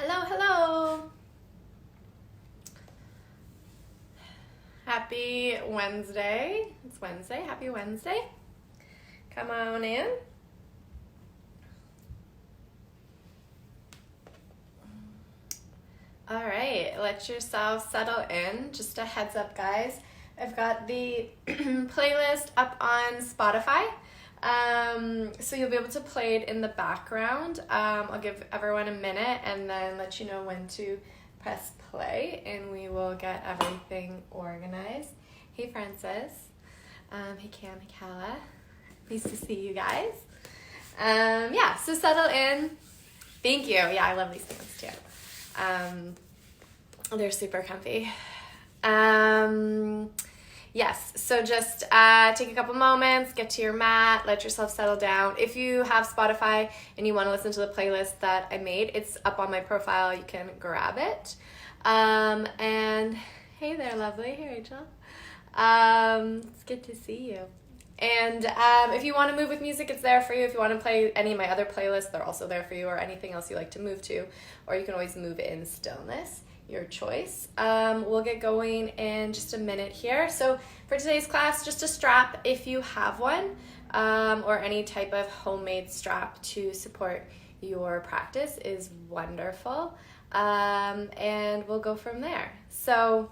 Hello, hello. Happy Wednesday. It's Wednesday. Happy Wednesday. Come on in. All right, let yourself settle in. Just a heads up, guys. I've got the playlist up on Spotify. So you'll be able to play it in the background. I'll give everyone a minute and then let you know when to press play, and we will get everything organized. Hey, Francis. Hey, Cam. Hey, Kala. Nice to see you guys. Yeah, so settle in. Thank you. Yeah, I love these things too. They're super comfy. Yes, so just take a couple moments, get to your mat, let yourself settle down. If you have Spotify and you want to listen to the playlist that I made, it's up on my profile. You can grab it. And hey there, lovely. Hey, Rachel. It's good to see you. And if you want to move with music, it's there for you. If you want to play any of my other playlists, they're also there for you, or anything else you like to move to. Or you can always move in stillness. Your choice. We'll get going in just a minute here. So for today's class, just a strap if you have one, or any type of homemade strap to support your practice is wonderful. And we'll go from there. So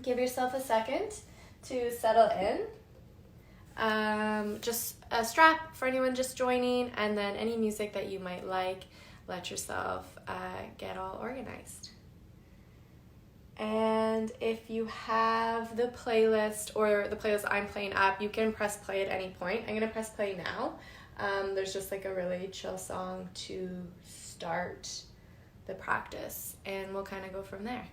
give yourself a second to settle in. Just a strap for anyone just joining, and then any music that you might like, let yourself get all organized. And if you have the playlist or the playlist I'm playing up, you can press play at any point. I'm going to press play now. There's just like a really chill song to start the practice, and we'll kind of go from there.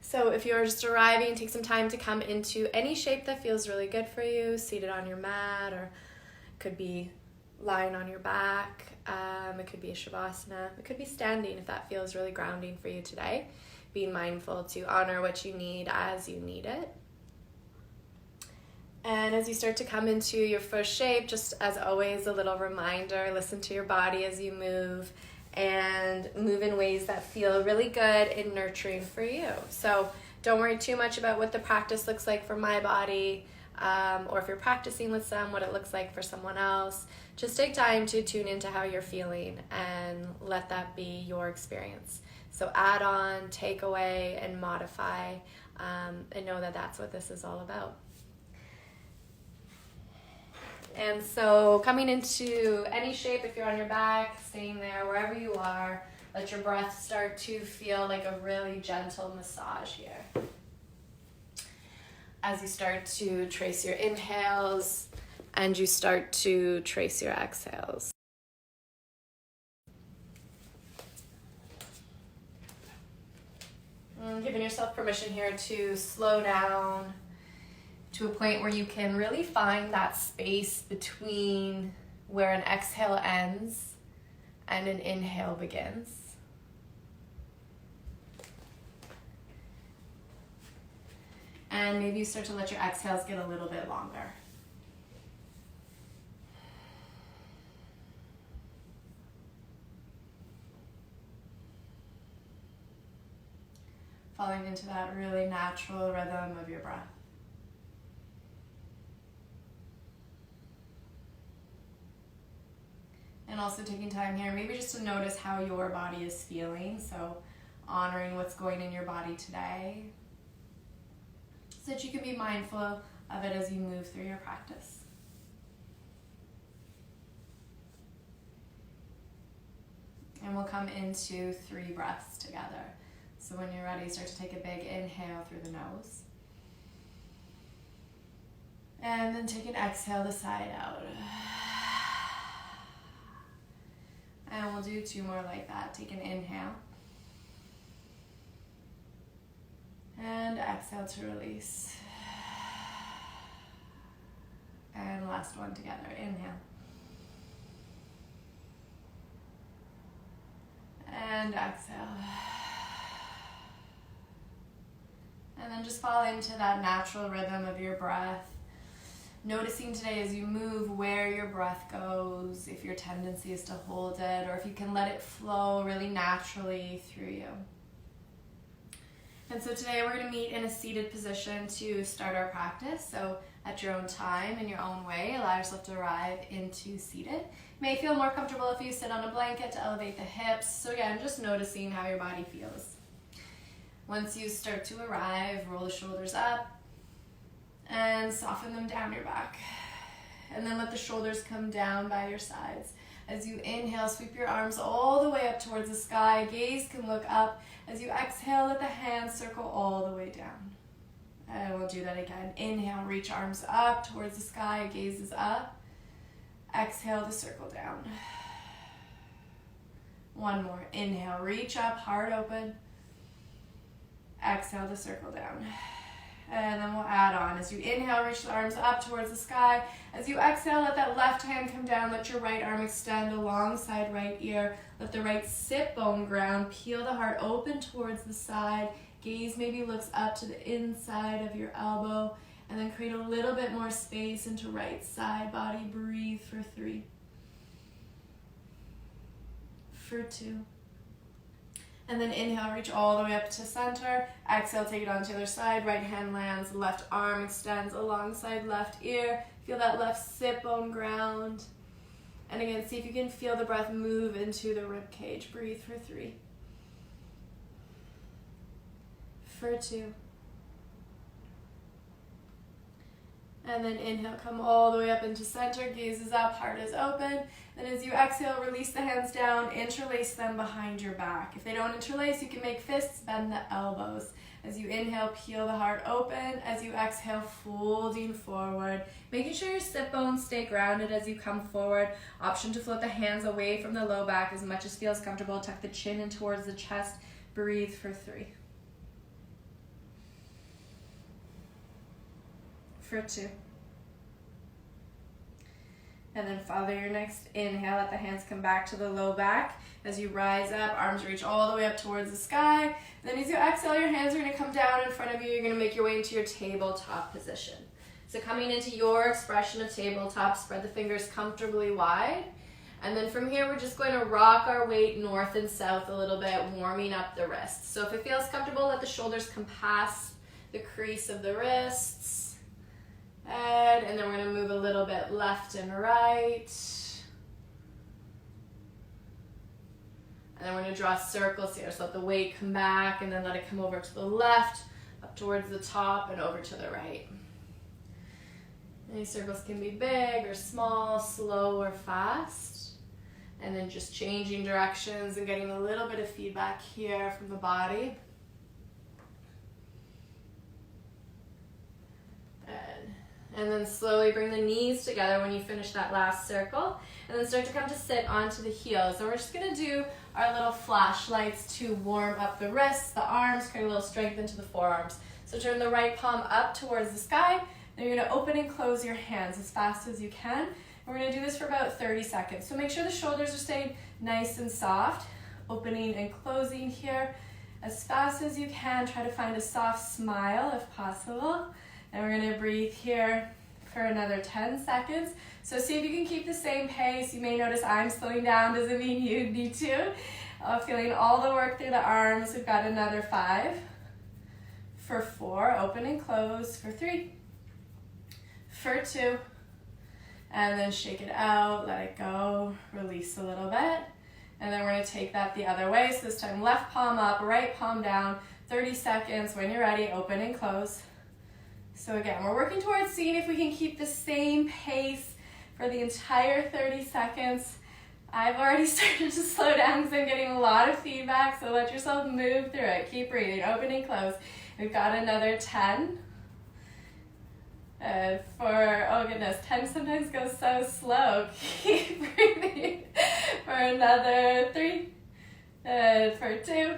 So if you're just arriving, take some time to come into any shape that feels really good for you, seated on your mat, or it could be lying on your back. It could be a shavasana. It could be standing if that feels really grounding for you today. Being mindful to honor what you need as you need it. And as you start to come into your first shape, just as always, a little reminder, listen to your body as you move, and move in ways that feel really good and nurturing for you. So don't worry too much about what the practice looks like for my body, or if you're practicing with some, what it looks like for someone else. Just take time to tune into how you're feeling and let that be your experience. So add on, take away, and modify, and know that that's what this is all about. And so coming into any shape, if you're on your back, staying there, wherever you are, let your breath start to feel like a really gentle massage here. As you start to trace your inhales and you start to trace your exhales. Giving yourself permission here to slow down to a point where you can really find that space between where an exhale ends and an inhale begins. And maybe you start to let your exhales get a little bit longer. Falling into that really natural rhythm of your breath. And also taking time here, maybe just to notice how your body is feeling. So honoring what's going in your body today, so that you can be mindful of it as you move through your practice. And we'll come into 3 breaths together. So when you're ready, start to take a big inhale through the nose. And then take an exhale the side out. And we'll do 2 more like that. Take an inhale. And exhale to release. And last one together. Inhale. And exhale. And then just fall into that natural rhythm of your breath. Noticing today as you move where your breath goes, if your tendency is to hold it, or if you can let it flow really naturally through you. And so today we're going to meet in a seated position to start our practice. So at your own time, in your own way, allow yourself to arrive into seated. It may feel more comfortable if you sit on a blanket to elevate the hips. So again, just noticing how your body feels. Once you start to arrive, roll the shoulders up and soften them down your back. And then let the shoulders come down by your sides. As you inhale, sweep your arms all the way up towards the sky. Gaze can look up. As you exhale, let the hands circle all the way down. And we'll do that again. Inhale, reach arms up towards the sky. Gaze is up. Exhale to circle down. One more. Inhale, reach up, heart open. Exhale to circle down. And then we'll add on. As you inhale, reach the arms up towards the sky. As you exhale, let that left hand come down. Let your right arm extend alongside right ear. Let the right sit bone ground. Peel the heart open towards the side. Gaze maybe looks up to the inside of your elbow. And then create a little bit more space into right side body. Breathe for 3. For 2. And then inhale, reach all the way up to center. Exhale, take it on to the other side. Right hand lands, left arm extends alongside left ear. Feel that left sit bone ground. And again, see if you can feel the breath move into the rib cage. Breathe for 3. For 2. And then inhale, come all the way up into center. Gaze is up, heart is open. Then as you exhale, release the hands down, interlace them behind your back. If they don't interlace, you can make fists, bend the elbows. As you inhale, peel the heart open. As you exhale, folding forward. Making sure your sit bones stay grounded as you come forward. Option to float the hands away from the low back as much as feels comfortable. Tuck the chin in towards the chest. Breathe for 3. For 2. And then follow your next inhale. Let the hands come back to the low back. As you rise up, arms reach all the way up towards the sky. Then as you exhale, your hands are going to come down in front of you. You're going to make your way into your tabletop position. So coming into your expression of tabletop, spread the fingers comfortably wide. And then from here, we're just going to rock our weight north and south a little bit, warming up the wrists. So if it feels comfortable, let the shoulders come past the crease of the wrists. And then we're going to move a little bit left and right. And then we're going to draw circles here. So let the weight come back and then let it come over to the left, up towards the top, and over to the right. These circles can be big or small, slow or fast. And then just changing directions and getting a little bit of feedback here from the body. And then slowly bring the knees together when you finish that last circle. And then start to come to sit onto the heels. And we're just going to do our little flashlights to warm up the wrists, the arms, create a little strength into the forearms. So turn the right palm up towards the sky. Then you're going to open and close your hands as fast as you can. And we're going to do this for about 30 seconds. So make sure the shoulders are staying nice and soft. Opening and closing here as fast as you can. Try to find a soft smile if possible. And we're going to breathe here for another 10 seconds. So see if you can keep the same pace. You may notice I'm slowing down. Doesn't mean you need to. Feeling all the work through the arms. We've got another 5. For 4. Open and close. For 3. For 2. And then shake it out. Let it go. Release a little bit. And then we're going to take that the other way. So this time left palm up, right palm down. 30 seconds. When you're ready, open and close. So again, we're working towards seeing if we can keep the same pace for the entire 30 seconds. I've already started to slow down because I'm getting a lot of feedback, so let yourself move through it. Keep breathing, open and close. We've got another 10. Oh goodness, 10 sometimes goes so slow. Keep breathing. For another 3. For 2.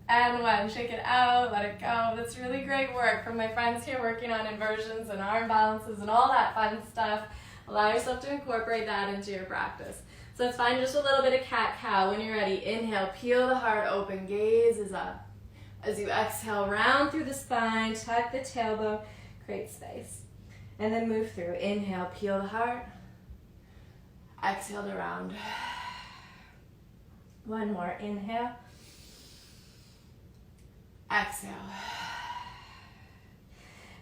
And 1, shake it out, let it go. That's really great work from my friends here working on inversions and arm balances and all that fun stuff. Allow yourself to incorporate that into your practice. So let's find just a little bit of cat-cow. When you're ready, inhale, peel the heart open, gaze is up. As you exhale, round through the spine, tuck the tailbone, create space. And then move through. Inhale, peel the heart. Exhale to round. One more. Inhale. Exhale.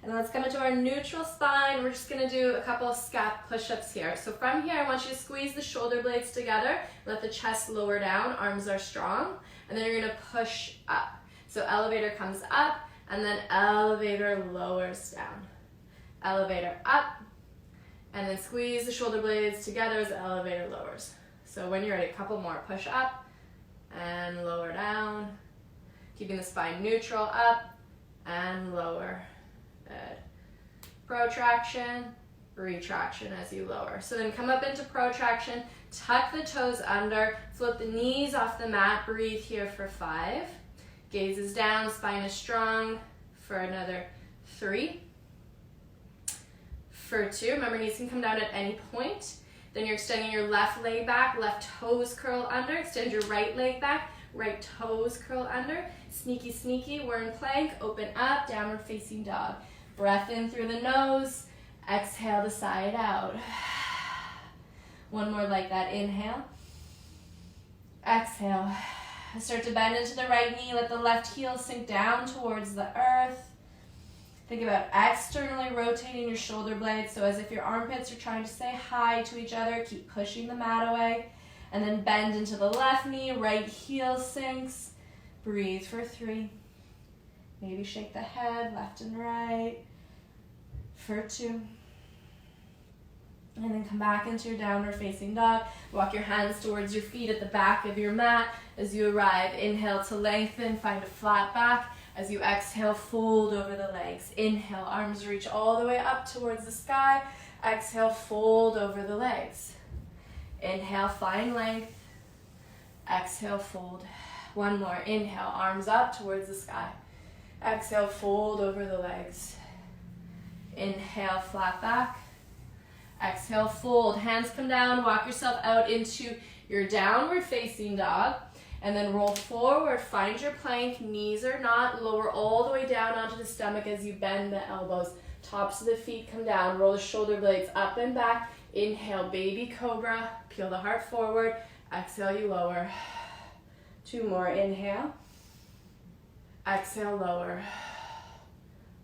And let's come into our neutral spine. We're just gonna do a couple of scap push-ups here. So from here, I want you to squeeze the shoulder blades together. Let the chest lower down, arms are strong. And then you're gonna push up. So elevator comes up, and then elevator lowers down. Elevator up, and then squeeze the shoulder blades together as the elevator lowers. So when you're ready, a couple more. Push up, and lower down. Keeping the spine neutral, up, and lower. Good. Protraction, retraction as you lower. So then come up into protraction, tuck the toes under, float the knees off the mat, breathe here for 5. Gaze is down, spine is strong for another 3. For 2, remember knees can come down at any point. Then you're extending your left leg back, left toes curl under, extend your right leg back, right toes curl under. Sneaky, sneaky, we're in plank, open up, downward facing dog. Breath in through the nose, exhale the side out. One more like that, inhale. Exhale. Start to bend into the right knee, let the left heel sink down towards the earth. Think about externally rotating your shoulder blades, so as if your armpits are trying to say hi to each other, keep pushing the mat away. And then bend into the left knee, right heel sinks. Breathe for 3. Maybe shake the head, left and right, for 2. And then come back into your downward facing dog. Walk your hands towards your feet at the back of your mat. As you arrive, inhale to lengthen, find a flat back. As you exhale, fold over the legs. Inhale, arms reach all the way up towards the sky. Exhale, fold over the legs. Inhale, find length. Exhale, fold. One more. Inhale, arms up towards the sky. Exhale, fold over the legs. Inhale, flat back. Exhale, fold. Hands come down. Walk yourself out into your downward facing dog. And then roll forward. Find your plank. Knees are not. Lower all the way down onto the stomach as you bend the elbows. Tops of the feet come down. Roll the shoulder blades up and back. Inhale, baby cobra. Peel the heart forward. Exhale, you lower. 2 more. Inhale. Exhale, lower.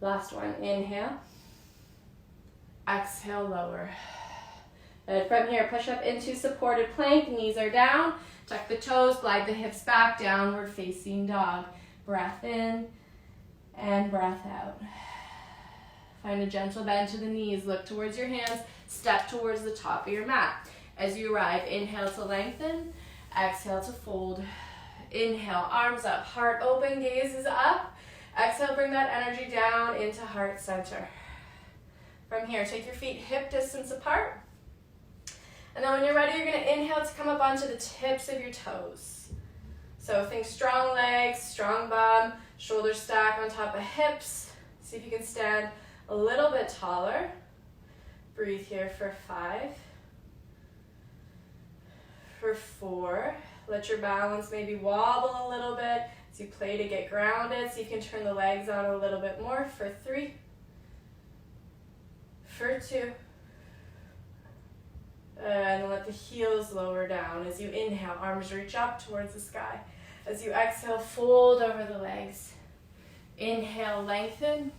Last one. Inhale. Exhale, lower. And from here, push up into supported plank. Knees are down. Tuck the toes, glide the hips back, downward facing dog. Breath in and breath out. Find a gentle bend to the knees. Look towards your hands. Step towards the top of your mat. As you arrive, inhale to lengthen. Exhale to fold. Inhale, arms up, heart open, gaze is up. Exhale, bring that energy down into heart center. From here, take your feet hip distance apart. And then when you're ready, you're going to inhale to come up onto the tips of your toes. So think strong legs, strong bum, shoulders stack on top of hips. See if you can stand a little bit taller. Breathe here for 5. For 4. Let your balance maybe wobble a little bit as you play to get grounded. See if you can turn the legs on a little bit more. For 3. For 2. And let the heels lower down. As you inhale, arms reach up towards the sky. As you exhale, fold over the legs. Inhale, lengthen.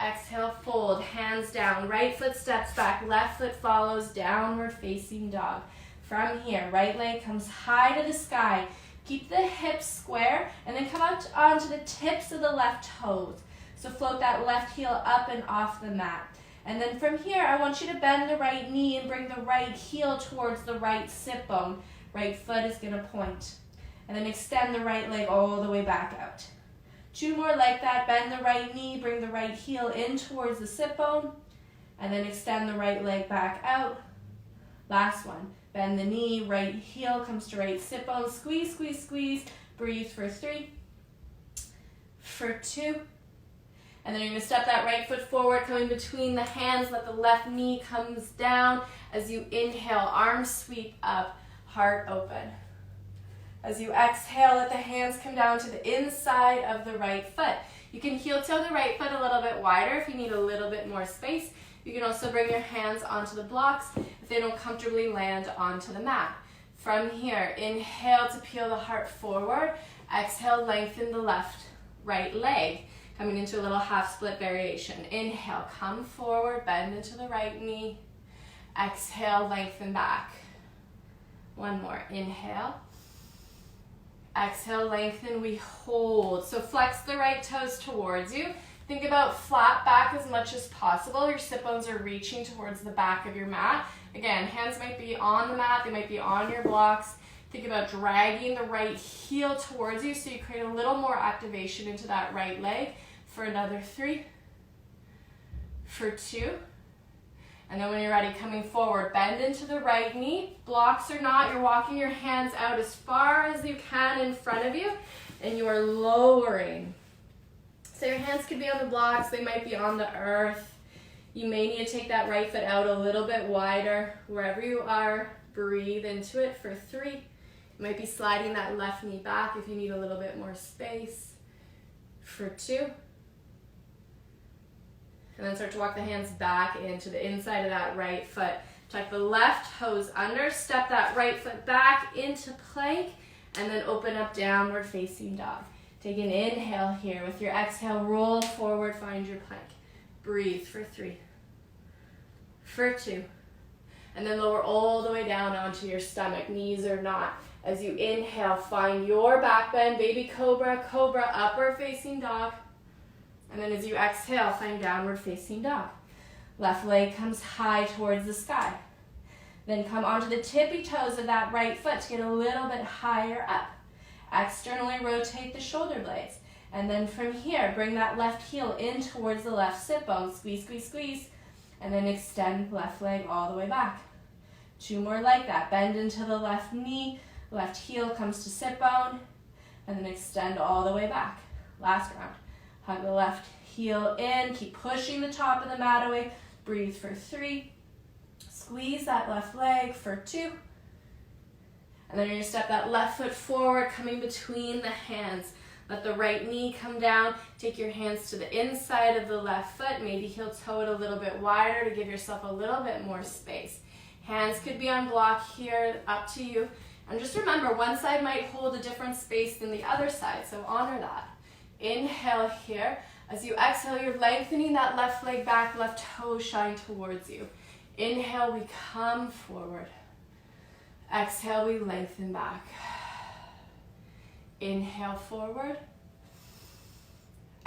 Exhale, fold. Hands down. Right foot steps back. Left foot follows. Downward facing dog. From here, right leg comes high to the sky. Keep the hips square and then come out onto the tips of the left toes. So float that left heel up and off the mat. And then from here, I want you to bend the right knee and bring the right heel towards the right sit bone. Right foot is going to point. And then extend the right leg all the way back out. 2 more like that. Bend the right knee, bring the right heel in towards the sit bone. And then extend the right leg back out. Last one. Bend the knee, right heel comes to right sit bone. Squeeze, squeeze, squeeze. Breathe for 3. For 2. And then you're going to step that right foot forward, coming between the hands. Let the left knee comes down. As you inhale, arms sweep up, heart open. As you exhale, let the hands come down to the inside of the right foot. You can heel toe the right foot a little bit wider if you need a little bit more space. You can also bring your hands onto the blocks if they don't comfortably land onto the mat. From here, inhale to peel the heart forward. Exhale, lengthen the right leg, coming into a little half split variation. Inhale, come forward, bend into the right knee. Exhale, lengthen back. One more, inhale. Exhale, lengthen, we hold. So flex the right toes towards you. Think about flat back as much as possible. Your sit bones are reaching towards the back of your mat. Again, hands might be on the mat, they might be on your blocks. Think about dragging the right heel towards you so you create a little more activation into that right leg. For another 3, for 2. And then when you're ready, coming forward, bend into the right knee. Blocks or not, you're walking your hands out as far as you can in front of you, and you are lowering. So your hands could be on the blocks, they might be on the earth. You may need to take that right foot out a little bit wider. Wherever you are, breathe into it for 3. You might be sliding that left knee back if you need a little bit more space. For 2. And then start to walk the hands back into the inside of that right foot. Tuck the left toes under, step that right foot back into plank, and then open up downward facing dog. Take an inhale here. With your exhale, roll forward, find your plank. Breathe for 3, for 2. And then lower all the way down onto your stomach, knees or not. As you inhale, find your back bend, baby cobra, cobra, upward facing dog. And then as you exhale, find downward facing dog. Left leg comes high towards the sky. Then come onto the tippy toes of that right foot to get a little bit higher up. Externally rotate the shoulder blades. And then from here, bring that left heel in towards the left sit bone. Squeeze, squeeze, squeeze. And then extend left leg all the way back. 2 more like that. Bend into the left knee. Left heel comes to sit bone. And then extend all the way back. Last round. Hug the left heel in. Keep pushing the top of the mat away. Breathe for 3. Squeeze that left leg for 2. And then you're going to step that left foot forward, coming between the hands. Let the right knee come down. Take your hands to the inside of the left foot. Maybe heel toe it a little bit wider to give yourself a little bit more space. Hands could be on block here, up to you. And just remember, one side might hold a different space than the other side, so honor that. Inhale here. As you exhale, you're lengthening that left leg back, left toe shine towards you. Inhale, we come forward. Exhale, we lengthen back. Inhale, forward.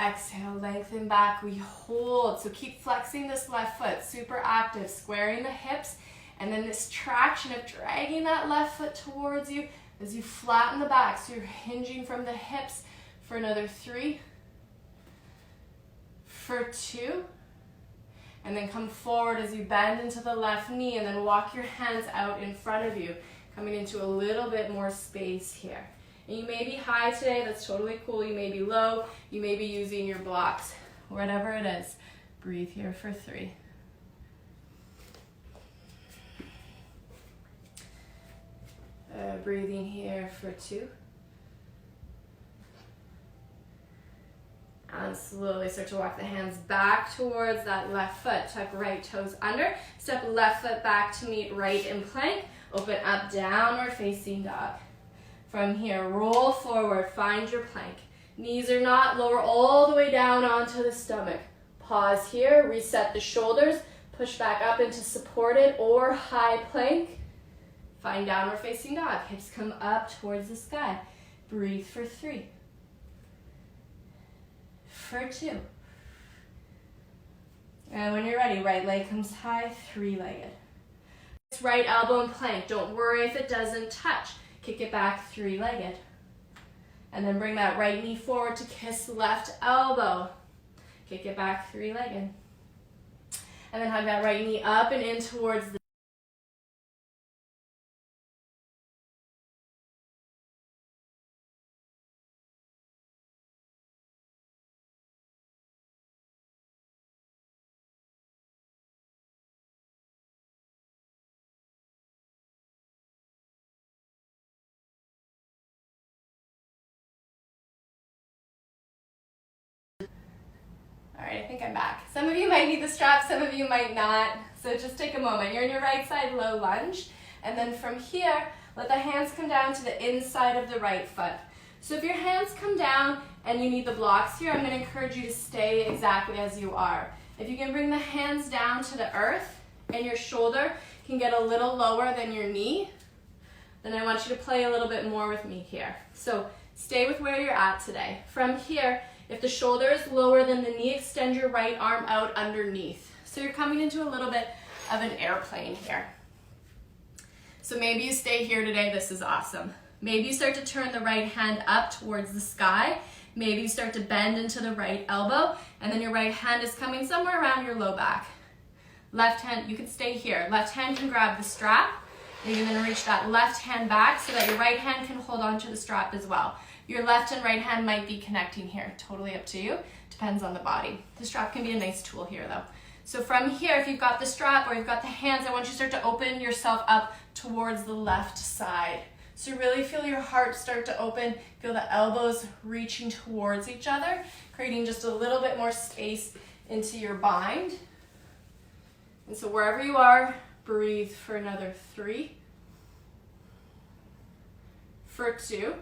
Exhale, lengthen back. We hold. So keep flexing this left foot, super active, squaring the hips, and then this traction of dragging that left foot towards you as you flatten the back. So you're hinging from the hips for another 3, for 2, and then come forward as you bend into the left knee, and then walk your hands out in front of you, coming into a little bit more space here. And you may be high today, that's totally cool. You may be low, you may be using your blocks, whatever it is. Breathe here for 3. Breathing here for 2. And slowly start to walk the hands back towards that left foot. Tuck right toes under. Step left foot back to meet right in plank. Open up, downward facing dog. From here, roll forward, find your plank. Knees are not, lower all the way down onto the stomach. Pause here, reset the shoulders. Push back up into supported or high plank. Find downward facing dog. Hips come up towards the sky. Breathe for 3. For 2. And when you're ready, right leg comes high, 3-legged. Right elbow in plank. Don't worry if it doesn't touch. Kick it back, 3-legged. And then bring that right knee forward to kiss left elbow. Kick it back, 3-legged. And then hug that right knee up and in towards the All right, I think I'm back. Some of you might need the strap, some of you might not. So just take a moment. You're in your right side low lunge. And then from here, let the hands come down to the inside of the right foot. So if your hands come down and you need the blocks here, I'm going to encourage you to stay exactly as you are. If you can bring the hands down to the earth and your shoulder can get a little lower than your knee, then I want you to play a little bit more with me here. So stay with where you're at today. From here, if the shoulder is lower than the knee, extend your right arm out underneath. So you're coming into a little bit of an airplane here. So maybe you stay here today, this is awesome. Maybe you start to turn the right hand up towards the sky. Maybe you start to bend into the right elbow, and then your right hand is coming somewhere around your low back. Left hand, you can stay here. Left hand can grab the strap, and you're gonna reach that left hand back so that your right hand can hold onto the strap as well. Your left and right hand might be connecting here, totally up to you, depends on the body. The strap can be a nice tool here though. So from here, if you've got the strap or you've got the hands, I want you to start to open yourself up towards the left side. So really feel your heart start to open, feel the elbows reaching towards each other, creating just a little bit more space into your bind. And so wherever you are, breathe for another 3, for 2,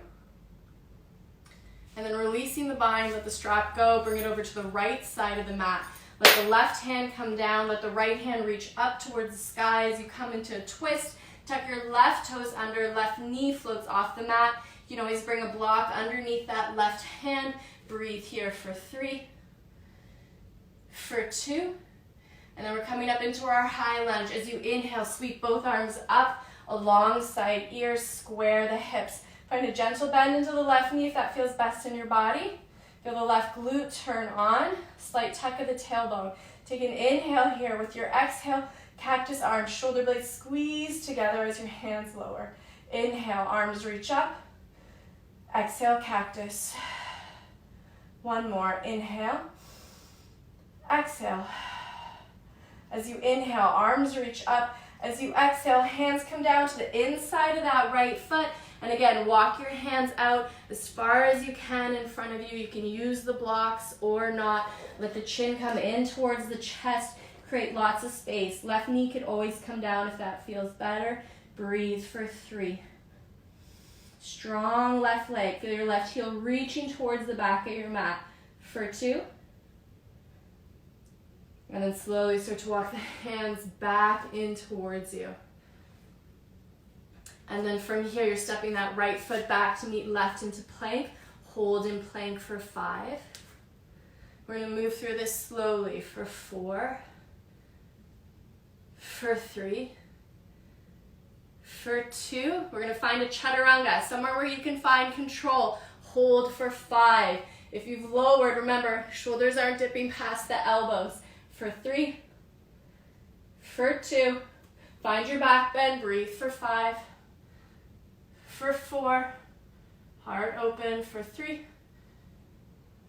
and then releasing the bind, let the strap go, bring it over to the right side of the mat. Let the left hand come down, let the right hand reach up towards the sky as you come into a twist. Tuck your left toes under, left knee floats off the mat. You can always bring a block underneath that left hand. Breathe here for 3, for 2, and then we're coming up into our high lunge. As you inhale, sweep both arms up alongside ears, square the hips. Find a gentle bend into the left knee if that feels best in your body. Feel the left glute turn on, slight tuck of the tailbone. Take an inhale here with your exhale, cactus arms, shoulder blades squeeze together as your hands lower. Inhale, arms reach up. Exhale, cactus. One more, inhale. Exhale. As you inhale, arms reach up. As you exhale, hands come down to the inside of that right foot. And again, walk your hands out as far as you can in front of you. You can use the blocks or not. Let the chin come in towards the chest. Create lots of space. Left knee could always come down if that feels better. Breathe for 3. Strong left leg. Feel your left heel reaching towards the back of your mat. For 2. And then slowly start to walk the hands back in towards you. And then from here, you're stepping that right foot back to meet left into plank. Hold in plank for 5. We're going to move through this slowly for 4, for 3, for 2. We're going to find a chaturanga, somewhere where you can find control. Hold for 5. If you've lowered, remember, shoulders aren't dipping past the elbows. For 3, for 2. Find your back bend, breathe for 5. For 4, heart open for 3,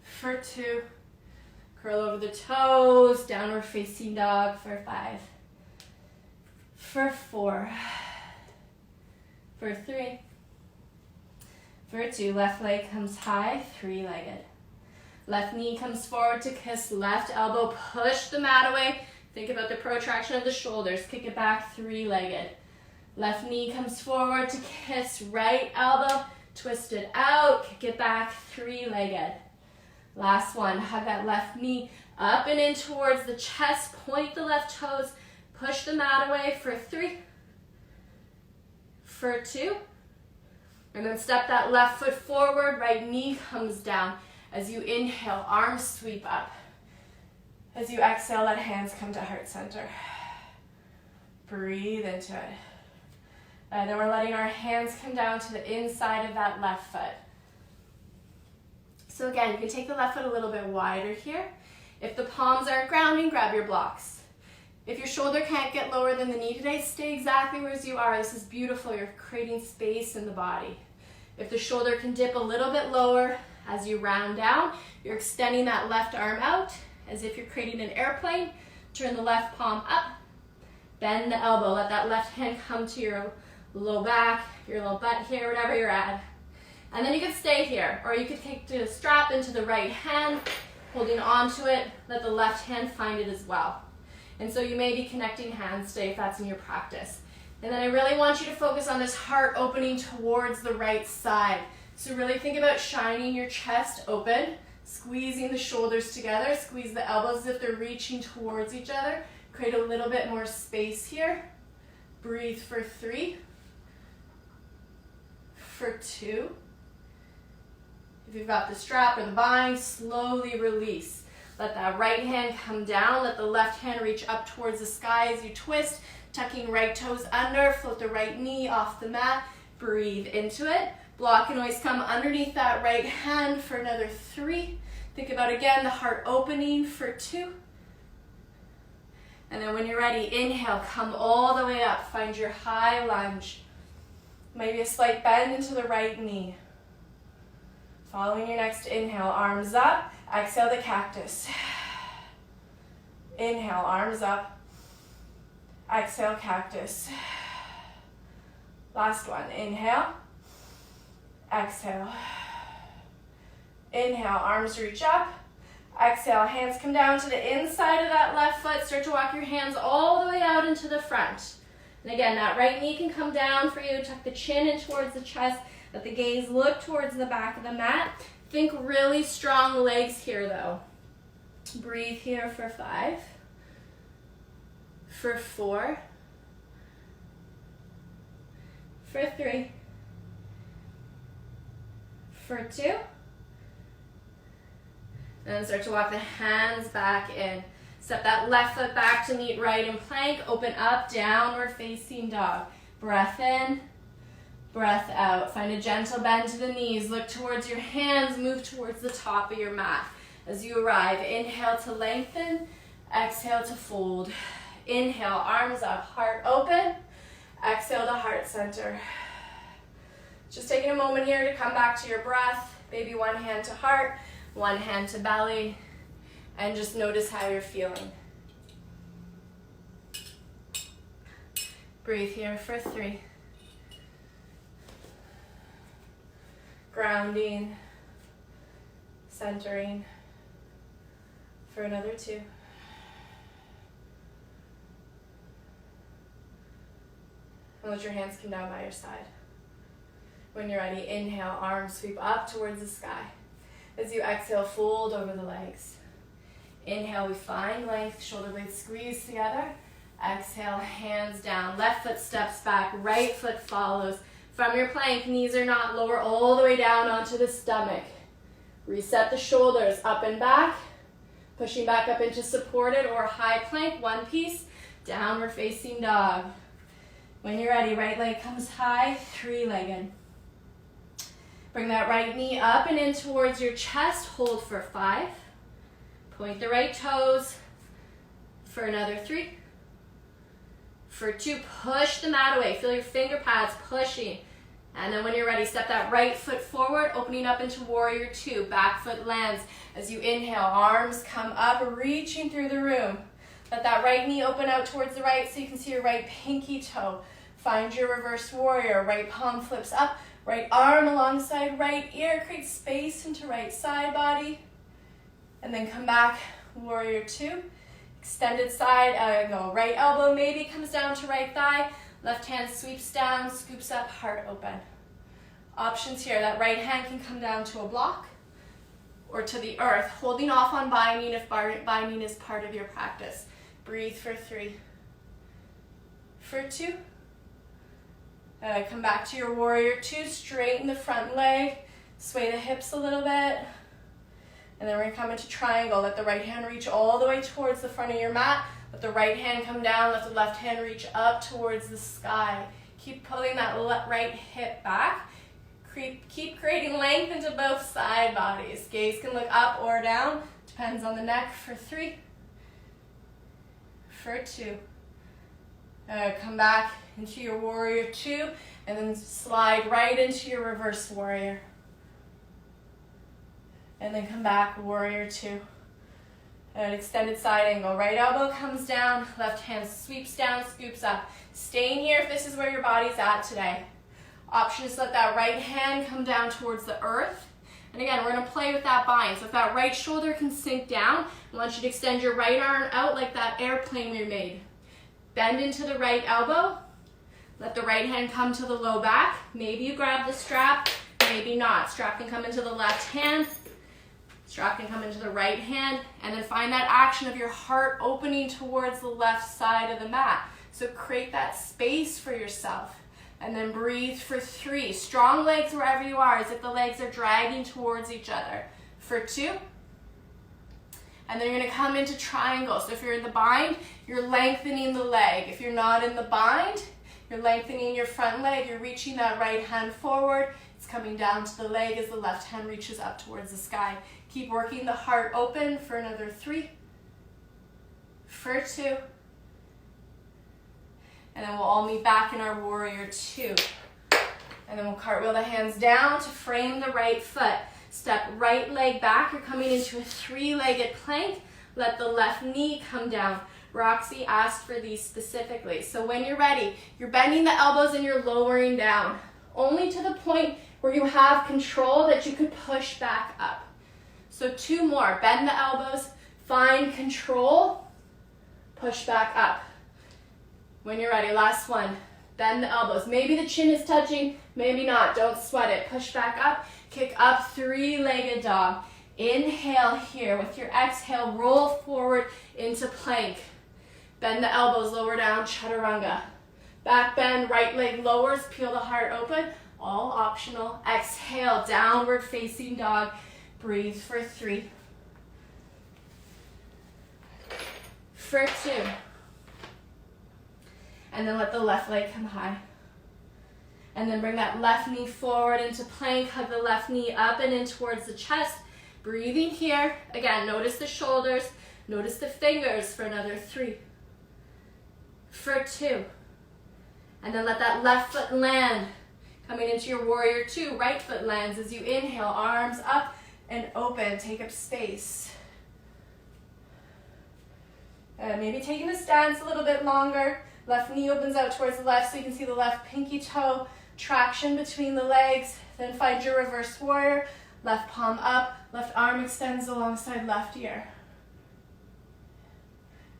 for 2, curl over the toes, downward facing dog for 5, for 4, for 3, for 2, left leg comes high, 3-legged. Left knee comes forward to kiss left elbow, push the mat away, think about the protraction of the shoulders, kick it back, 3-legged. Left knee comes forward to kiss right elbow, twist it out, kick it back, 3-legged. Last one, hug that left knee up and in towards the chest, point the left toes, push the mat away for 3, for 2, and then step that left foot forward, right knee comes down. As you inhale, arms sweep up. As you exhale, let hands come to heart center. Breathe into it. And then we're letting our hands come down to the inside of that left foot. So again, you can take the left foot a little bit wider here. If the palms aren't grounding, grab your blocks. If your shoulder can't get lower than the knee today, stay exactly where you are. This is beautiful. You're creating space in the body. If the shoulder can dip a little bit lower as you round down, you're extending that left arm out as if you're creating an airplane. Turn the left palm up. Bend the elbow. Let that left hand come to your low back, your low butt here, whatever you're at. And then you could stay here, or you could take the strap into the right hand, Holding on to it, let the left hand find it as well. And so you may be connecting hands today if that's in your practice. And then I really want you to focus on this heart opening towards the right side. So really think about shining your chest open, squeezing the shoulders together, squeeze the elbows as if they're reaching towards each other. Create a little bit more space here. Breathe for 3, for 2. If you've got the strap or the bind, slowly release. Let that right hand come down. Let the left hand reach up towards the sky as you twist, tucking right toes under. Float the right knee off the mat. Breathe into it. Block and always come underneath that right hand for another 3. Think about, again, the heart opening for 2. And then when you're ready, inhale, come all the way up. Find your high lunge. Maybe a slight bend into the right knee. Following your next inhale, arms up. Exhale the cactus. Inhale, arms up. Exhale, cactus. Last one, inhale. Exhale. Inhale, arms reach up. Exhale, hands come down to the inside of that left foot. Start to walk your hands all the way out into the front. And again, that right knee can come down for you. Tuck the chin in towards the chest. Let the gaze look towards the back of the mat. Think really strong legs here though. Breathe here for 5, for 4, for 3, for 2. And then start to walk the hands back in. Step that left foot back to meet right in plank. Open up, downward facing dog. Breath in, breath out. Find a gentle bend to the knees. Look towards your hands. Move towards the top of your mat. As you arrive, inhale to lengthen. Exhale to fold. Inhale, arms up, heart open. Exhale to heart center. Just taking a moment here to come back to your breath. Maybe one hand to heart, one hand to belly, and just notice how you're feeling. Breathe here for 3. Grounding, centering for another 2. And let your hands come down by your side. When you're ready, inhale, arms sweep up towards the sky. As you exhale, fold over the legs. Inhale, we find length, shoulder blades squeeze together. Exhale, hands down, left foot steps back, right foot follows. From your plank, knees are not, lower all the way down onto the stomach. Reset the shoulders up and back, pushing back up into supported or high plank, one piece, downward facing dog. When you're ready, right leg comes high, 3-legged. Bring that right knee up and in towards your chest. Hold for 5. Point the right toes for another 3. For 2, push the mat away. Feel your finger pads pushing. And then when you're ready, step that right foot forward, opening up into warrior 2. Back foot lands. As you inhale, arms come up, reaching through the room. Let that right knee open out towards the right so you can see your right pinky toe. Find your reverse warrior. Right palm flips up. Right arm alongside right ear. Create space into right side body. And then come back, warrior 2. Extended side angle. Right elbow maybe comes down to right thigh. Left hand sweeps down, scoops up, heart open. Options here. That right hand can come down to a block or to the earth, holding off on binding if binding is part of your practice. Breathe for 3. For 2. Come back to your warrior 2. Straighten the front leg. Sway the hips a little bit. And then we're going to come into triangle. Let the right hand reach all the way towards the front of your mat. Let the right hand come down. Let the left hand reach up towards the sky. Keep pulling that right hip back. Keep creating length into both side bodies. Gaze can look up or down. Depends on the neck. For 3. For 2. Come back into your warrior 2. And then slide right into your reverse warrior. And then come back, warrior 2. An extended side angle. Right elbow comes down, left hand sweeps down, scoops up. Staying here if this is where your body's at today. Option is to let that right hand come down towards the earth And again, we're gonna play with that bind. So if that right shoulder can sink down, I want you to extend your right arm out like that airplane we made. Bend into the right elbow. Let the right hand come to the low back. Maybe you grab the strap, maybe not. Strap can come into the left hand. Strap can come into the right hand. And then find that action of your heart opening towards the left side of the mat. So create that space for yourself. And then breathe for 3. Strong legs wherever you are, as if the legs are dragging towards each other. For 2. And then you're going to come into triangle. So if you're in the bind, you're lengthening the leg. If you're not in the bind, you're lengthening your front leg. You're reaching that right hand forward. It's coming down to the leg as the left hand reaches up towards the sky. Keep working the heart open for another 3. For 2. And then we'll all meet back in our warrior 2. And then we'll cartwheel the hands down to frame the right foot. Step right leg back. You're coming into a 3-legged plank. Let the left knee come down. Roxy asked for these specifically. So when you're ready, you're bending the elbows and you're lowering down. Only to the point where you have control that you could push back up. So 2 more. Bend the elbows. Find control. Push back up. When you're ready, last one. Bend the elbows. Maybe the chin is touching, maybe not. Don't sweat it. Push back up. Kick up, 3-legged dog. Inhale here. With your exhale, roll forward into plank. Bend the elbows, lower down, chaturanga. Back bend, right leg lowers, peel the heart open. All optional. Exhale, downward facing dog. Breathe for 3. For 2. And then let the left leg come high. And then bring that left knee forward into plank. Hug the left knee up and in towards the chest. Breathing here. Again, notice the shoulders. Notice the fingers for another 3. For 2. And then let that left foot land. Coming into your warrior 2. Right foot lands as you inhale. Arms up and open. Take up space. And maybe taking the stance a little bit longer. Left knee opens out towards the left so you can see the left pinky toe. Traction between the legs. Then find your reverse warrior. Left palm up. Left arm extends alongside left ear.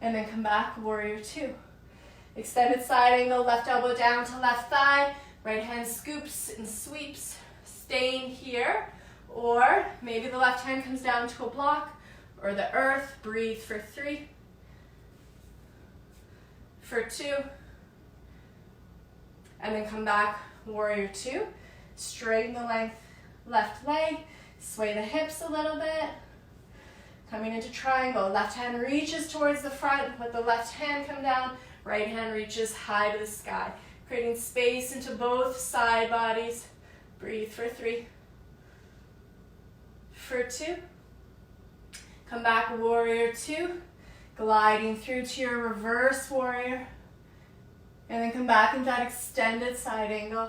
And then come back, warrior 2. Extended side angle, left elbow down to left thigh. Right hand scoops and sweeps. Staying here. Or maybe the left hand comes down to a block or the earth. Breathe for 3. For 2. And then come back, warrior 2. Straighten the length, left leg. Sway the hips a little bit. Coming into triangle. Left hand reaches towards the front. Let the left hand come down. Right hand reaches high to the sky. Creating space into both side bodies. Breathe for 3. For 2. Come back, warrior 2. Gliding through to your reverse warrior. And then come back into that extended side angle.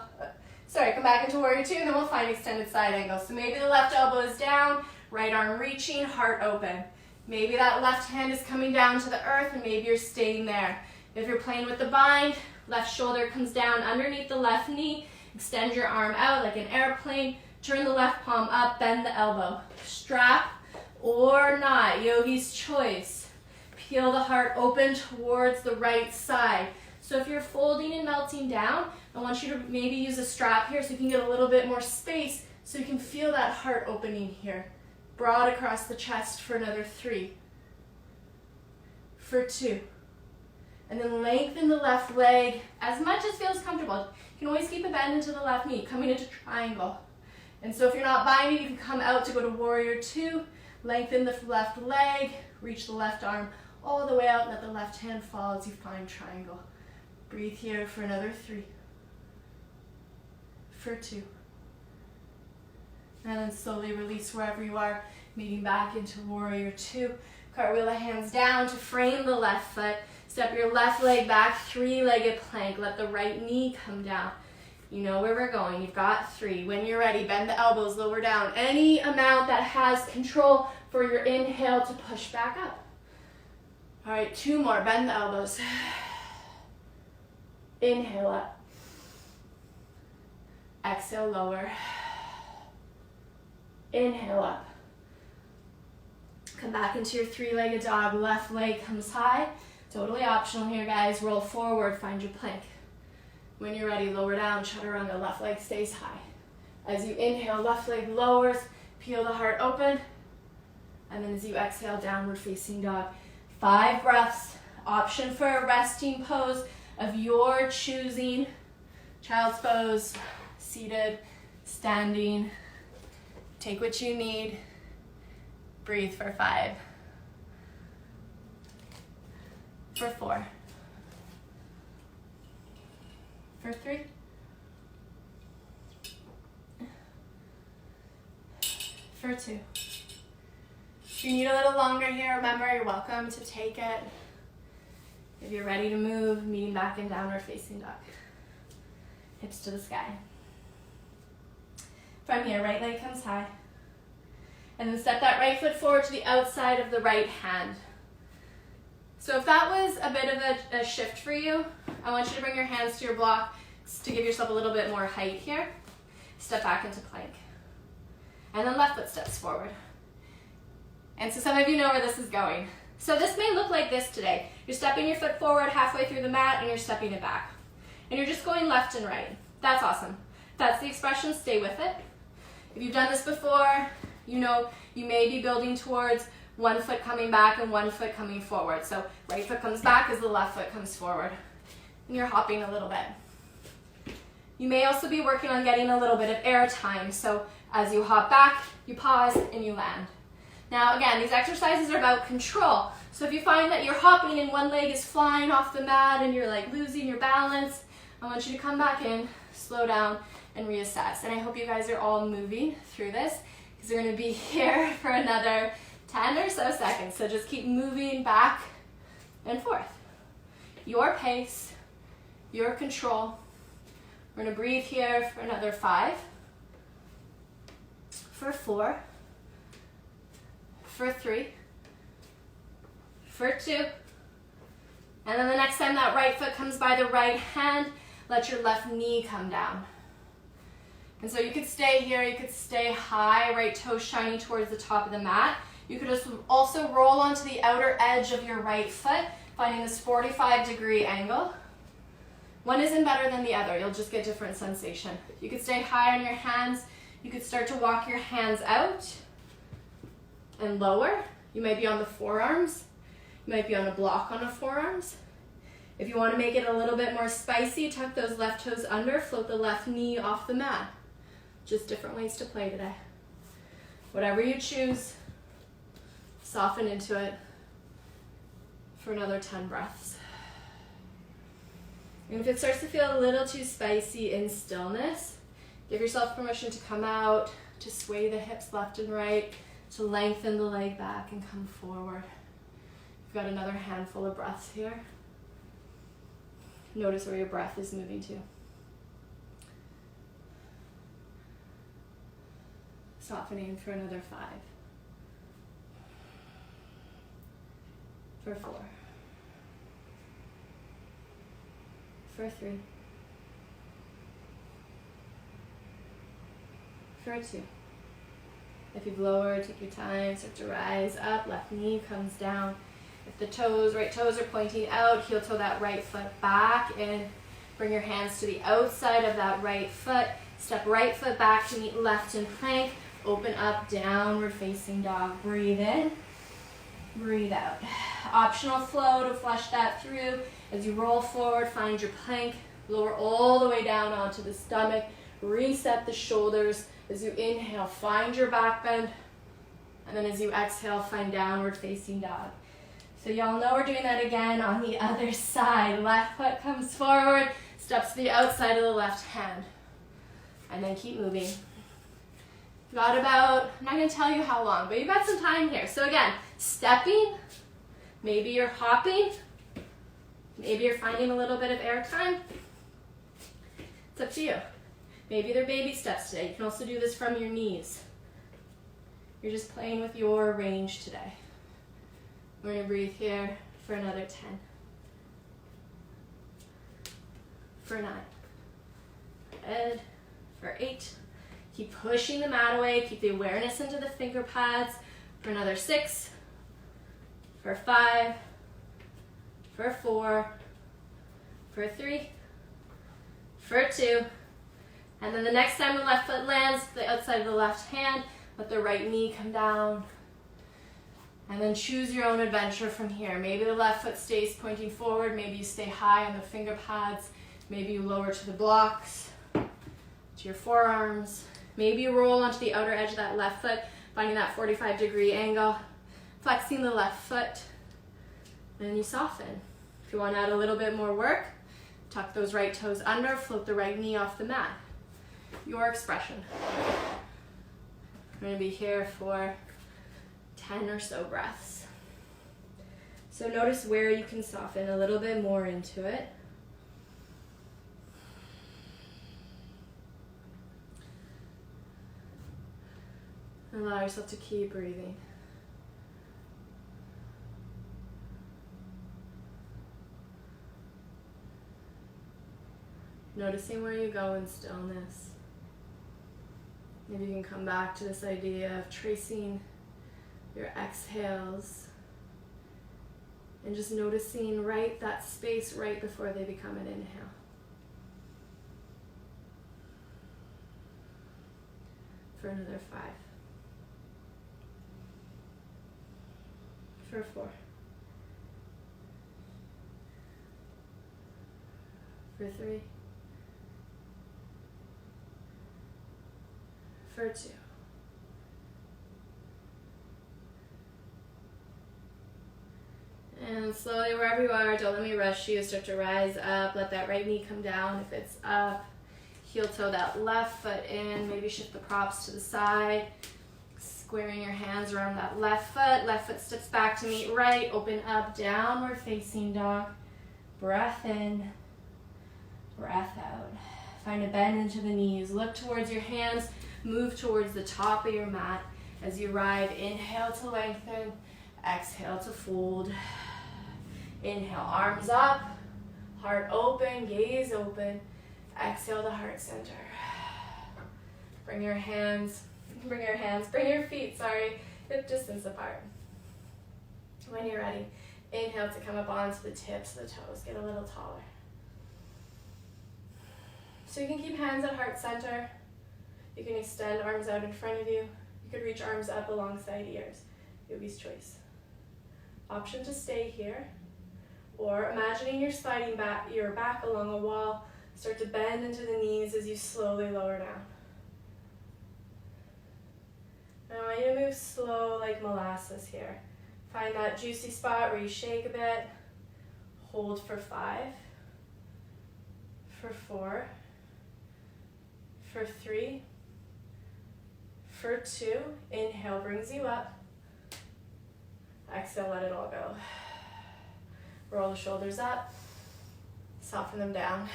Come back into warrior 2 and then we'll find extended side angle. So maybe the left elbow is down, right arm reaching, heart open. Maybe that left hand is coming down to the earth and maybe you're staying there. If you're playing with the bind, left shoulder comes down underneath the left knee. Extend your arm out like an airplane. Turn the left palm up, bend the elbow. Strap or not, yogi's choice. Peel the heart open towards the right side. So if you're folding and melting down, I want you to maybe use a strap here so you can get a little bit more space so you can feel that heart opening here. Broad across the chest for another 3. For 2. And then lengthen the left leg as much as feels comfortable. You can always keep a bend into the left knee, coming into triangle. And so if you're not binding, you can come out to go to warrior 2. Lengthen the left leg, reach the left arm all the way out, let the left hand fall as you find triangle. Breathe here for another 3. For 2. And then slowly release wherever you are, meeting back into warrior 2. Cartwheel the hands down to frame the left foot. Step your left leg back, 3-legged plank. Let the right knee come down. You know where we're going. You've got 3. When you're ready, bend the elbows, lower down. Any amount that has control for your inhale to push back up. All right, 2 more. Bend the elbows. Inhale up. Exhale, lower. Inhale up. Come back into your three-legged dog. Left leg comes high. Totally optional here, guys. Roll forward, find your plank. When you're ready, lower down, chaturanga. Left leg stays high. As you inhale, left leg lowers. Peel the heart open. And then as you exhale, downward facing dog. 5 breaths. Option for a resting pose of your choosing. Child's pose, seated, standing. Take what you need. Breathe for 5. For 4. For 3. For 2. If you need a little longer here, remember you're welcome to take it. If you're ready to move, meeting back in downward facing dog. Hips to the sky. From here, right leg comes high. And then step that right foot forward to the outside of the right hand. So if that was a bit of a shift for you, I want you to bring your hands to your block to give yourself a little bit more height here. Step back into plank. And then left foot steps forward. And so some of you know where this is going. So this may look like this today. You're stepping your foot forward halfway through the mat and you're stepping it back. And you're just going left and right. That's awesome. If that's the expression, stay with it. If you've done this before, you know you may be building towards one foot coming back and one foot coming forward. So right foot comes back as the left foot comes forward. And you're hopping a little bit. You may also be working on getting a little bit of air time. So as you hop back, you pause and you land. Now again, these exercises are about control. So if you find that you're hopping and one leg is flying off the mat and you're like losing your balance, I want you to come back in, slow down, and reassess. And I hope you guys are all moving through this because we're going to be here for another 10 or so seconds. So just keep moving back and forth. Your pace, your control. We're going to breathe here for another 5, for 4, for 3, for 2, and then the next time that right foot comes by the right hand, let your left knee come down. And so you could stay here, you could stay high, right toe shining towards the top of the mat. You could also roll onto the outer edge of your right foot, finding this 45-degree angle. One isn't better than the other, you'll just get different sensation. You could stay high on your hands, you could start to walk your hands out and lower. You might be on the forearms, you might be on a block on the forearms. If you want to make it a little bit more spicy, tuck those left toes under, float the left knee off the mat. Just different ways to play today. Whatever you choose, soften into it for another 10 breaths. And if it starts to feel a little too spicy in stillness, give yourself permission to come out, to sway the hips left and right, to lengthen the leg back and come forward. You've got another handful of breaths here. Notice where your breath is moving to. Softening for another 5. For 4. For 3. For 2. If you've lowered, take your time, start to rise up, left knee comes down. If the toes, right toes are pointing out, heel toe that right foot back in. Bring your hands to the outside of that right foot. Step right foot back to meet left in plank. Open up, downward facing dog. Breathe in, breathe out. Optional flow to flush that through. As you roll forward, find your plank. Lower all the way down onto the stomach. Reset the shoulders. As you inhale, find your back bend. And then as you exhale, find downward facing dog. So y'all know we're doing that again on the other side. Left foot comes forward, steps to the outside of the left hand. And then keep moving. You've got about, I'm not going to tell you how long, but you've got some time here. So again, stepping, maybe you're hopping, maybe you're finding a little bit of air time. It's up to you. Maybe they're baby steps today. You can also do this from your knees. You're just playing with your range today. We're going to breathe here for another 10. For 9. Head. For 8. Keep pushing the mat away. Keep the awareness into the finger pads for another 6, for 5, for 4, for 3, for 2. And then the next time the left foot lands, the outside of the left hand, let the right knee come down. And then choose your own adventure from here. Maybe the left foot stays pointing forward. Maybe you stay high on the finger pads. Maybe you lower to the blocks, to your forearms. Maybe you roll onto the outer edge of that left foot, finding that 45-degree angle, flexing the left foot, and then you soften. If you want to add a little bit more work, tuck those right toes under, float the right knee off the mat. Your expression. We're going to be here for 10 or so breaths. So notice where you can soften a little bit more into it. And allow yourself to keep breathing. Noticing where you go in stillness. Maybe you can come back to this idea of tracing your exhales and just noticing that space right before they become an inhale. For another 5. For 4. For 3. For 2. And slowly, wherever you are, don't let me rush you. Start to rise up. Let that right knee come down if it's up. Heel toe that left foot in. Maybe shift the props to the side. Squaring your hands around that left foot. Left foot steps back to meet right. Open up, downward facing dog. Breath in. Breath out. Find a bend into the knees. Look towards your hands. Move towards the top of your mat. As you arrive, inhale to lengthen. Exhale to fold. Inhale, arms up. Heart open, gaze open. Exhale to heart center. Bring your feet, hip distance apart. When you're ready, inhale to come up onto the tips of the toes. Get a little taller. So you can keep hands at heart center. You can extend arms out in front of you. You could reach arms up alongside ears. Yogi's choice. Option to stay here, or imagining you're sliding your back along a wall. Start to bend into the knees as you slowly lower down. Now I want you to move slow like molasses here. Find that juicy spot where you shake a bit. Hold for 5, for 4, for 3, for 2. Inhale brings you up. Exhale, let it all go. Roll the shoulders up. Soften them down.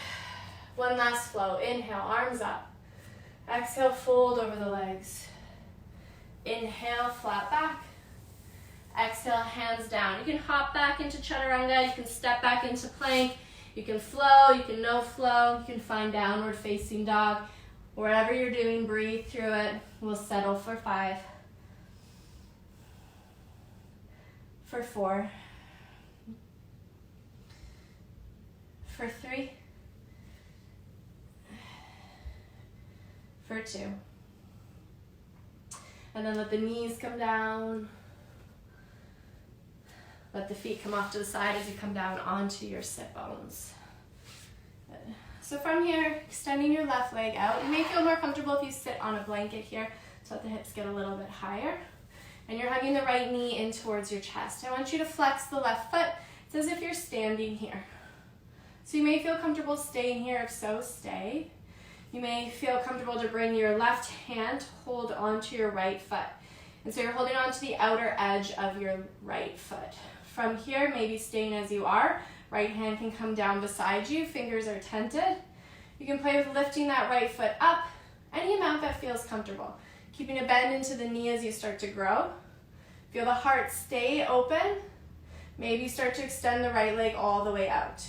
One last flow. Inhale, arms up. Exhale, fold over the legs. Inhale, flat back. Exhale, hands down. You can hop back into chaturanga. You can step back into plank. You can flow. You can no flow. You can find downward facing dog. Wherever you're doing, breathe through it. We'll settle for 5. For 4. For 3. For 2. And then let the knees come down. Let the feet come off to the side as you come down onto your sit bones. Good. So from here, extending your left leg out. You may feel more comfortable if you sit on a blanket here so that the hips get a little bit higher. And you're hugging the right knee in towards your chest. I want you to flex the left foot. It's as if you're standing here. So you may feel comfortable staying here. If so, stay. You may feel comfortable to bring your left hand, hold onto your right foot. And so you're holding onto the outer edge of your right foot. From here, maybe staying as you are. Right hand can come down beside you. Fingers are tented. You can play with lifting that right foot up any amount that feels comfortable. Keeping a bend into the knee as you start to grow. Feel the heart stay open. Maybe start to extend the right leg all the way out.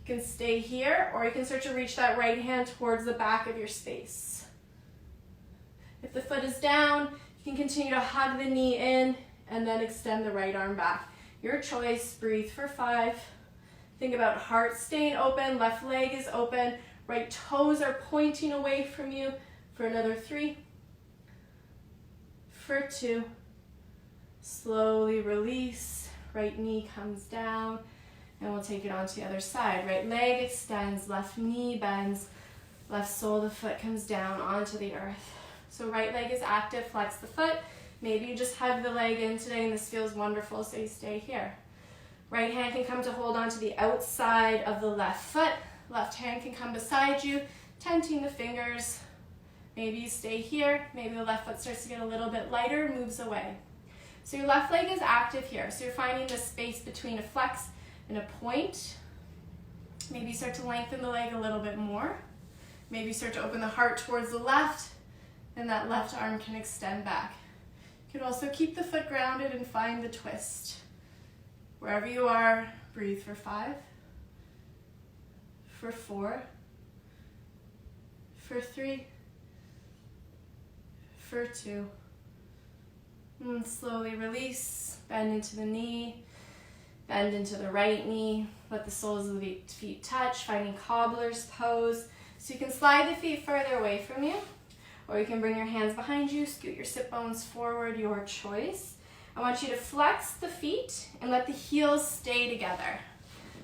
You can stay here, or you can start to reach that right hand towards the back of your space. If the foot is down, you can continue to hug the knee in and then extend the right arm back. Your choice. Breathe for 5. Think about heart staying open, left leg is open, right toes are pointing away from you for another 3. For 2. Slowly release, right knee comes down, and we'll take it on to the other side. Right leg extends, left knee bends, left sole of the foot comes down onto the earth. So right leg is active, flex the foot. Maybe you just hug the leg in today and this feels wonderful, so you stay here. Right hand can come to hold onto the outside of the left foot. Left hand can come beside you, tenting the fingers. Maybe you stay here. Maybe the left foot starts to get a little bit lighter, moves away. So your left leg is active here. So you're finding the space between a flex and a point. Maybe start to lengthen the leg a little bit more. Maybe start to open the heart towards the left, and that left arm can extend back. You can also keep the foot grounded and find the twist. Wherever you are, breathe for 5, for 4, for 3, for 2. And slowly release, bend into the knee, bend into the right knee, let the soles of the feet touch, finding cobbler's pose. So you can slide the feet further away from you, or you can bring your hands behind you, scoot your sit bones forward, your choice. I want you to flex the feet and let the heels stay together.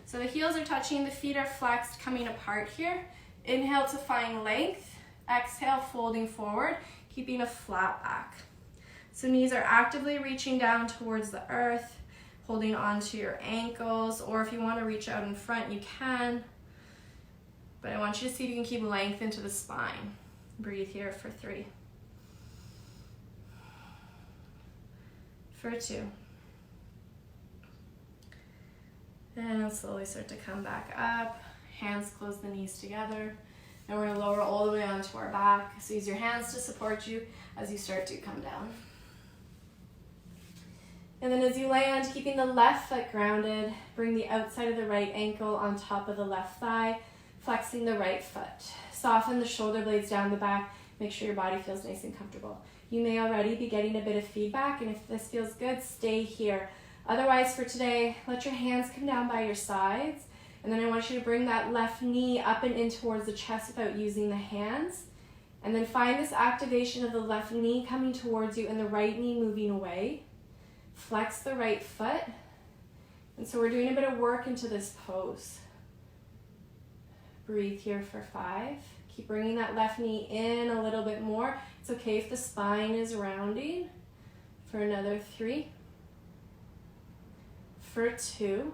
So the heels are touching, the feet are flexed, coming apart here. Inhale to find length, exhale, folding forward, keeping a flat back. So knees are actively reaching down towards the earth, holding onto your ankles, or if you want to reach out in front, you can. But I want you to see if you can keep length into the spine. Breathe here for 3. For 2. And slowly start to come back up. Hands close the knees together. And we're going to lower all the way onto our back. So use your hands to support you as you start to come down. And then as you lay on, keeping the left foot grounded, bring the outside of the right ankle on top of the left thigh, flexing the right foot. Soften the shoulder blades down the back. Make sure your body feels nice and comfortable. You may already be getting a bit of feedback, and if this feels good, stay here. Otherwise, for today, let your hands come down by your sides, and then I want you to bring that left knee up and in towards the chest without using the hands. And then find this activation of the left knee coming towards you and the right knee moving away. Flex the right foot. And so we're doing a bit of work into this pose. Breathe here for 5. Keep bringing that left knee in a little bit more. It's okay if the spine is rounding. For another 3. For 2.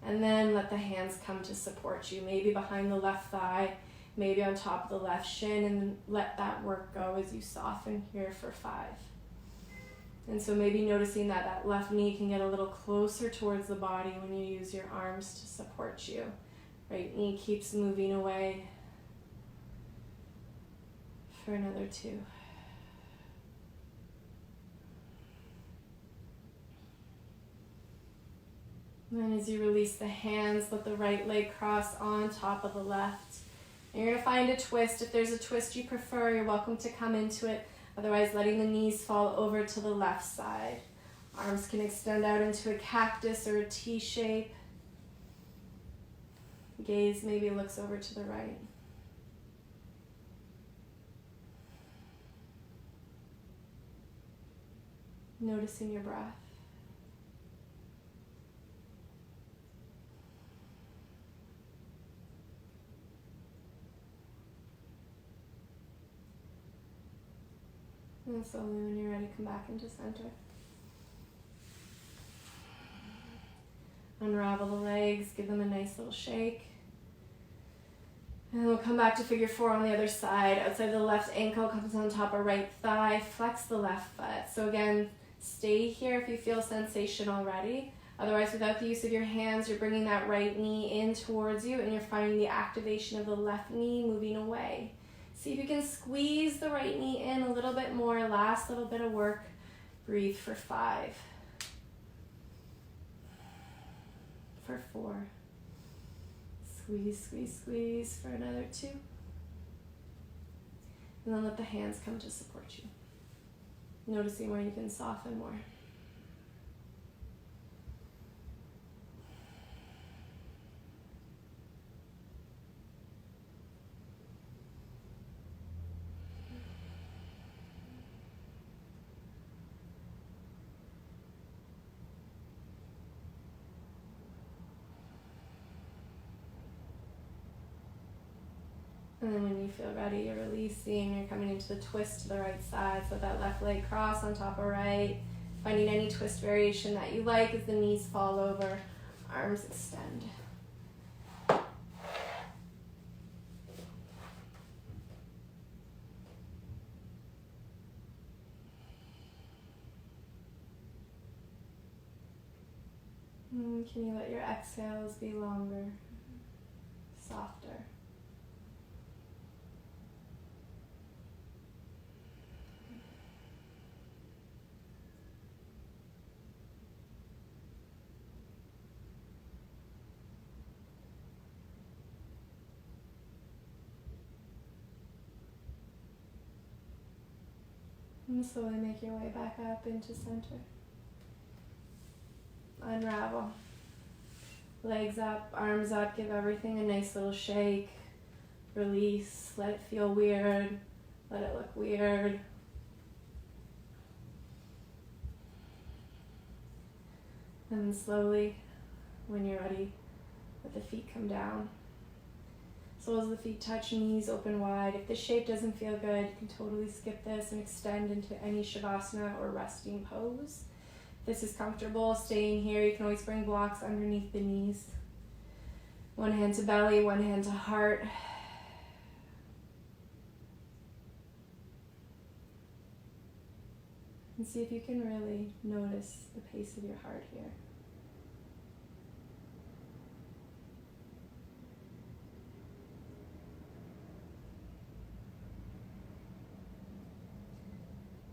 And then let the hands come to support you. Maybe behind the left thigh, maybe on top of the left shin, and let that work go as you soften here for 5. And so maybe noticing that that left knee can get a little closer towards the body when you use your arms to support you. Right knee keeps moving away. For another 2. And then as you release the hands, let the right leg cross on top of the left. And you're going to find a twist. If there's a twist you prefer, you're welcome to come into it. Otherwise, letting the knees fall over to the left side. Arms can extend out into a cactus or a T shape. Gaze maybe looks over to the right. Noticing your breath. And slowly, when you're ready, come back into center. Unravel the legs, give them a nice little shake. And we'll come back to figure 4 on the other side. Outside the left ankle comes on top of right thigh. Flex the left foot. So again, stay here if you feel sensation already. Otherwise, without the use of your hands, you're bringing that right knee in towards you, and you're finding the activation of the left knee moving away. See if you can squeeze the right knee in a little bit more. Last little bit of work. Breathe for 5. For 4. Squeeze, squeeze, squeeze for another 2. And then let the hands come to support you. Noticing where you can soften more. And then when you feel ready, you're releasing, you're coming into the twist to the right side. So that left leg cross on top of right. Finding any twist variation that you like as the knees fall over, arms extend. And can you let your exhales be longer, softer? And slowly make your way back up into center. Unravel. Legs up, arms up, give everything a nice little shake. Release, let it feel weird, let it look weird. And then slowly, when you're ready, let the feet come down. Soles of the feet touch, knees open wide. If this shape doesn't feel good, you can totally skip this and extend into any Shavasana or resting pose. If this is comfortable, staying here. You can always bring blocks underneath the knees. One hand to belly, one hand to heart. And see if you can really notice the pace of your heart here.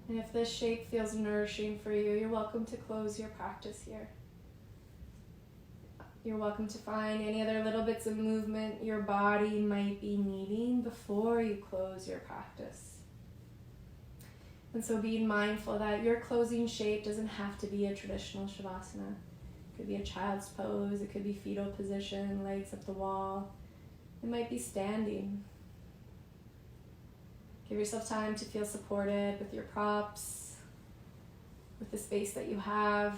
And if this shape feels nourishing for you, you're welcome to close your practice here. You're welcome to find any other little bits of movement your body might be needing before you close your practice. And so being mindful that your closing shape doesn't have to be a traditional Shavasana. It could be a child's pose, it could be fetal position, legs up the wall. It might be standing. Give yourself time to feel supported with your props, with the space that you have.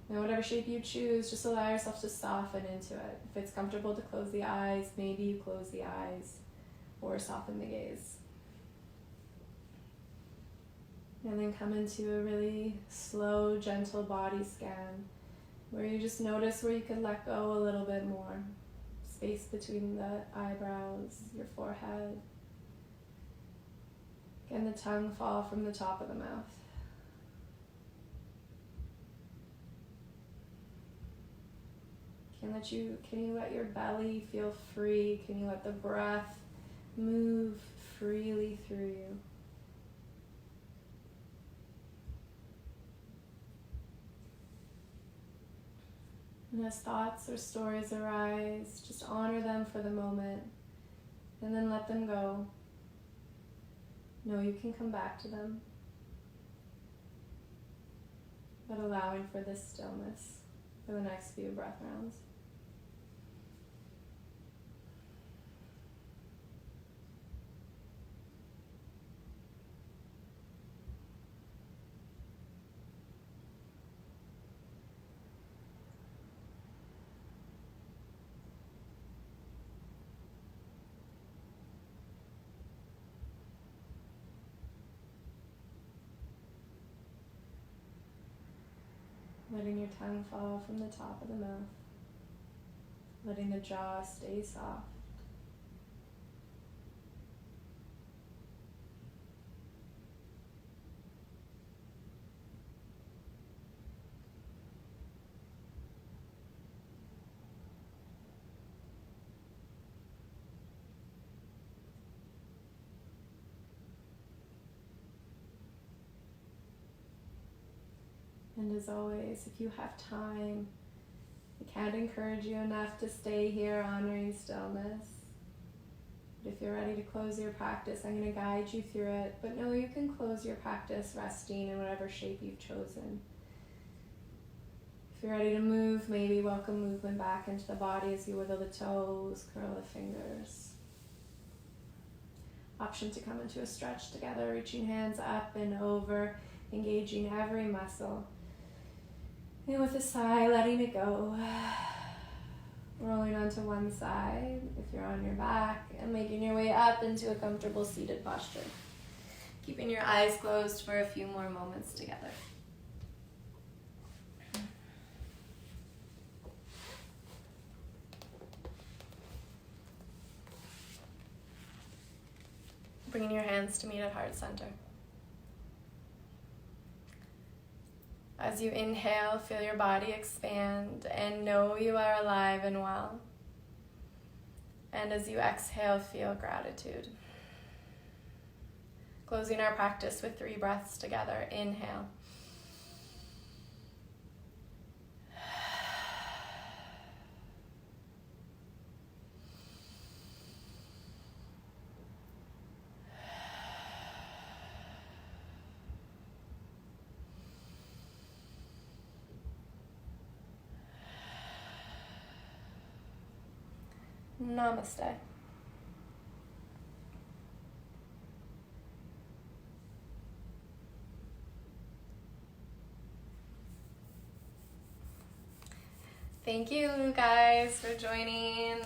Now, whatever shape you choose, just allow yourself to soften into it. If it's comfortable to close the eyes, maybe you close the eyes or soften the gaze. And then come into a really slow, gentle body scan where you just notice where you could let go a little bit more. Space between the eyebrows, your forehead. Can the tongue fall from the top of the mouth? Can you let your belly feel free? Can you let the breath move freely through you? And as thoughts or stories arise, just honor them for the moment and then let them go. Know you can come back to them, but allowing for this stillness for the next few breath rounds. Letting your tongue fall from the top of the mouth. Letting the jaw stay soft. And as always, if you have time, I can't encourage you enough to stay here honoring stillness. But if you're ready to close your practice, I'm going to guide you through it. But know you can close your practice resting in whatever shape you've chosen. If you're ready to move, maybe welcome movement back into the body as you wiggle the toes, curl the fingers. Option to come into a stretch together, reaching hands up and over, engaging every muscle. And with a sigh, letting it go. Rolling onto one side if you're on your back, and making your way up into a comfortable seated posture. Keeping your eyes closed for a few more moments together. Bringing your hands to meet at heart center. As you inhale, feel your body expand and know you are alive and well. And as you exhale, feel gratitude. Closing our practice with 3 breaths together. Inhale. Namaste. Thank you guys for joining.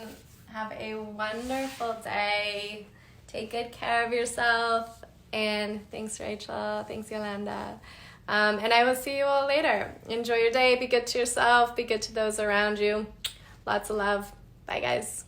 Have a wonderful day. Take good care of yourself. And thanks, Rachel. Thanks, Yolanda. And I will see you all later. Enjoy your day. Be good to yourself. Be good to those around you. Lots of love. Bye, guys.